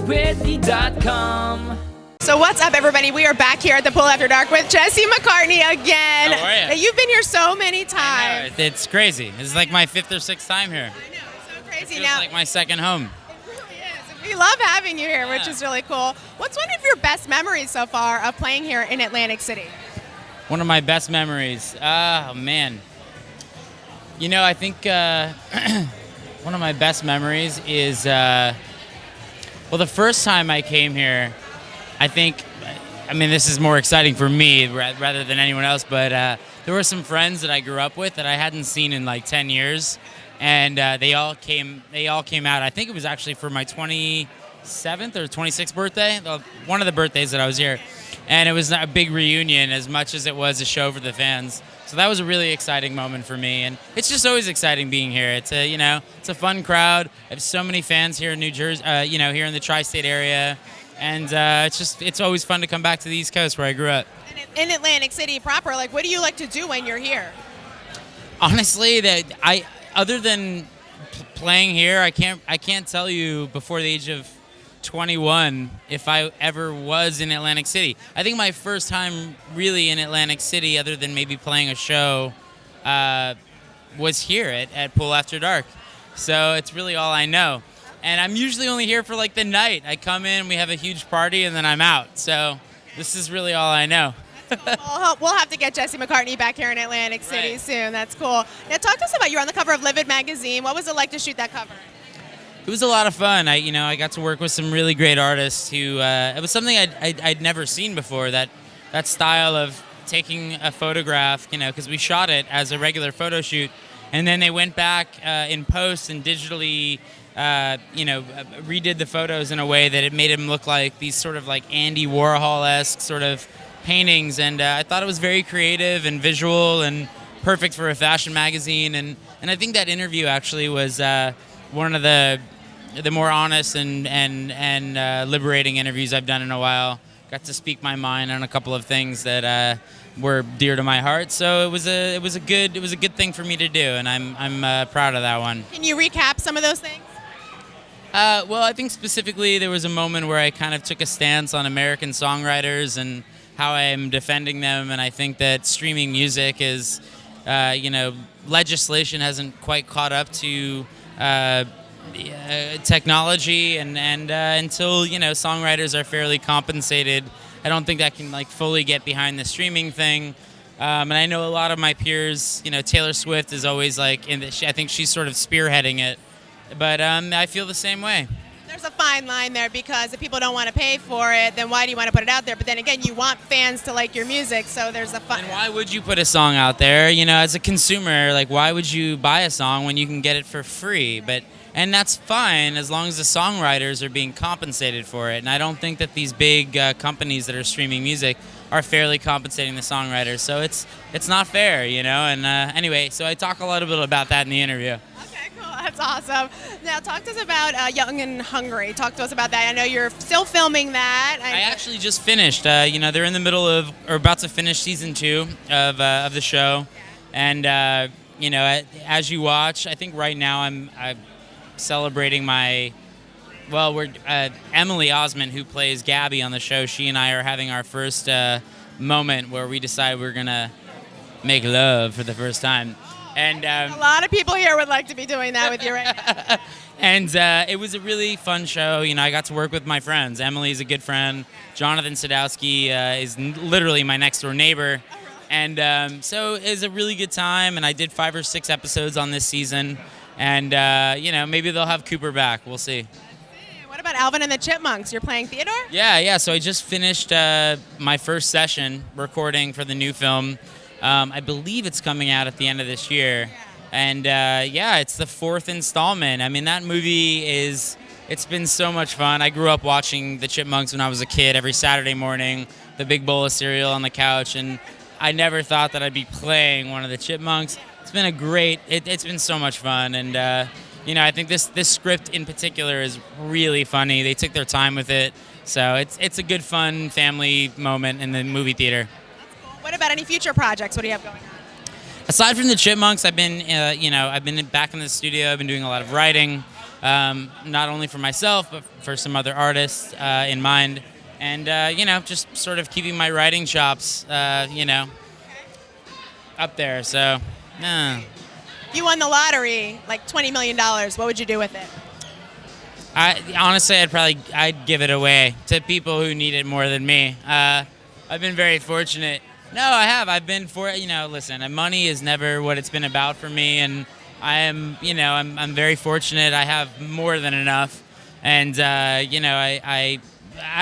GoToWhitney.com. So what's up, everybody? We are back here at the Pool After Dark with McCartney again. How are you? You've been here so many times. I know, it's crazy. This is like my 5th or 6th time here. I know, it's so crazy. It's Now, like my second home. it really is. We love having you here, which is really cool. What's one of your best memories so far of playing here in Atlantic City? One of my best memories. Oh, man. You know, I think one of my best memories is, well, the first time I came here, this is more exciting for me rather than anyone else, but there were some friends that I grew up with that I hadn't seen in like 10 years, and they all came out. I think it was actually for my 27th or 26th birthday, one of the birthdays that I was here, and it was a big reunion as much as it was a show for the fans. So that was a really exciting moment for me, and it's just always exciting being here. It's a fun crowd. I have so many fans here in New Jersey, here in the tri-state area. And it's always fun to come back to the East Coast where I grew up. In Atlantic City proper, like, what do you like to do when you're here? Honestly, other than playing here, I can't tell you before the age of 21 if I ever was in Atlantic City. I think my first time really in Atlantic City, other than maybe playing a show, was here at Pool After Dark. So it's really all I know. And I'm usually only here for like the night. I come in, we have a huge party, and then I'm out. So this is really all I know. Well, we'll have to get McCartney back here in Atlantic City soon. That's cool. Now, talk to us about, you're on the cover of Livid magazine. What was it like to shoot that cover? It was a lot of fun. I got to work with some really great artists who, it was something I'd never seen before, that style of taking a photograph, because we shot it as a regular photo shoot, and then they went back in post and digitally redid the photos in a way that it made them look like these sort of like Andy Warhol-esque sort of paintings, and I thought it was very creative and visual and perfect for a fashion magazine, and I think that interview actually was one of the more honest and liberating interviews I've done in a while. Got to speak my mind on a couple of things that were dear to my heart, so it was a good thing for me to do, and I'm proud of that one. Can you recap some of those things? Well, I think specifically there was a moment where I kind of took a stance on American songwriters and how I am defending them, and I think that streaming music is, legislation hasn't quite caught up to technology, and until songwriters are fairly compensated, I don't think that can like fully get behind the streaming thing. And I know a lot of my peers, Taylor Swift is always like I think she's sort of spearheading it. But I feel the same way. There's a fine line there, because if people don't want to pay for it, then why do you want to put it out there? But then again, you want fans to like your music, so there's a fine. And why would you put a song out there? As a consumer, like, why would you buy a song when you can get it for free? And that's fine as long as the songwriters are being compensated for it. And I don't think that these big companies that are streaming music are fairly compensating the songwriters. So it's not fair, And anyway, so I talk a little bit about that in the interview. That's awesome. Now, talk to us about Young and Hungry. Talk to us about that. I know you're still filming that. I actually just finished. They're in the middle of, or about to finish season 2 of the show. And, as you watch, I think right now I'm celebrating Emily Osment, who plays Gabby on the show. She and I are having our first moment where we decide we're going to make love for the first time. And a lot of people here would like to be doing that with you right now. And it was a really fun show. I got to work with my friends. Emily's a good friend. Jonathan Sadowski is literally my next door neighbor. And so it was a really good time. And I did 5 or 6 episodes on this season. And, maybe they'll have Cooper back. We'll see. What about Alvin and the Chipmunks? You're playing Theodore? Yeah. So I just finished my first session recording for the new film. I believe it's coming out at the end of this year. And it's the 4th installment. That movie it's been so much fun. I grew up watching the Chipmunks when I was a kid every Saturday morning, the big bowl of cereal on the couch, and I never thought that I'd be playing one of the Chipmunks. It's been it's been so much fun. And, I think this script in particular is really funny. They took their time with it. So it's a good, fun family moment in the movie theater. What about any future projects? What do you have going on? Aside from the Chipmunks, I've been back in the studio. I've been doing a lot of writing. not only for myself but for some other artists in mind, and just sort of keeping my writing chops, up there. So, If you won the lottery, like $20 million, what would you do with it? Honestly, I'd give it away to people who need it more than me. I've been very fortunate. No, I have. I've been listen, money is never what it's been about for me, and I'm very fortunate. I have more than enough, and I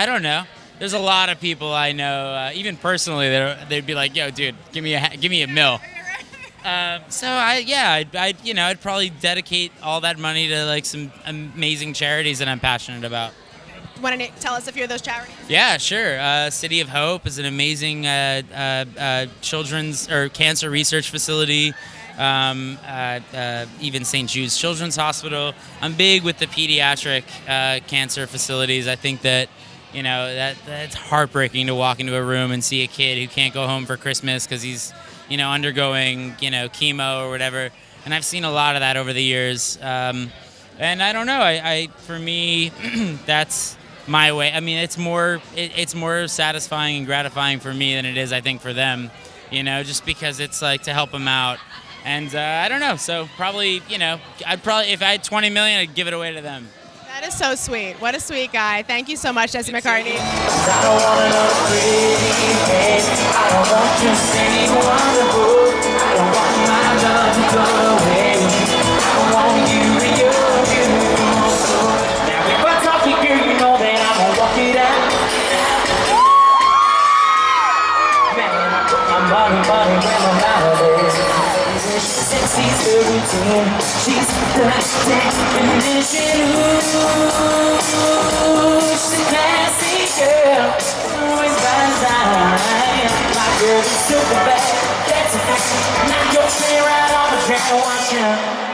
don't know. There's a lot of people I know, even personally, they'd be like, "Yo, dude, give me a mil." I'd probably dedicate all that money to like some amazing charities that I'm passionate about. Want to tell us a few of those charities? Yeah, sure. City of Hope is an amazing children's or cancer research facility. Even St. Jude's Children's Hospital. I'm big with the pediatric cancer facilities. I think that that's heartbreaking to walk into a room and see a kid who can't go home for Christmas because he's undergoing chemo or whatever. And I've seen a lot of that over the years. And I don't know. I for me, that's my way. I mean, it's more satisfying and gratifying for me than it is, I think, for them. Just because it's like to help them out. And I don't know. So probably, if I had 20 million, I'd give it away to them. That is so sweet. What a sweet guy. Thank you so much, Jesse McCartney. I don't want another pretty face. I don't want just anyone to book. I don't want my love to go away. I don't want you and your beautiful soul. Now if I talk to you, you know that I'm gonna walk it out. Man, I put my money where my mouth is. She's sexy, the routine. She's the definition. Ooh, she's a classy girl. Always by design. My girl is super bad. That's a fact. Now you're sitting right on the track watching.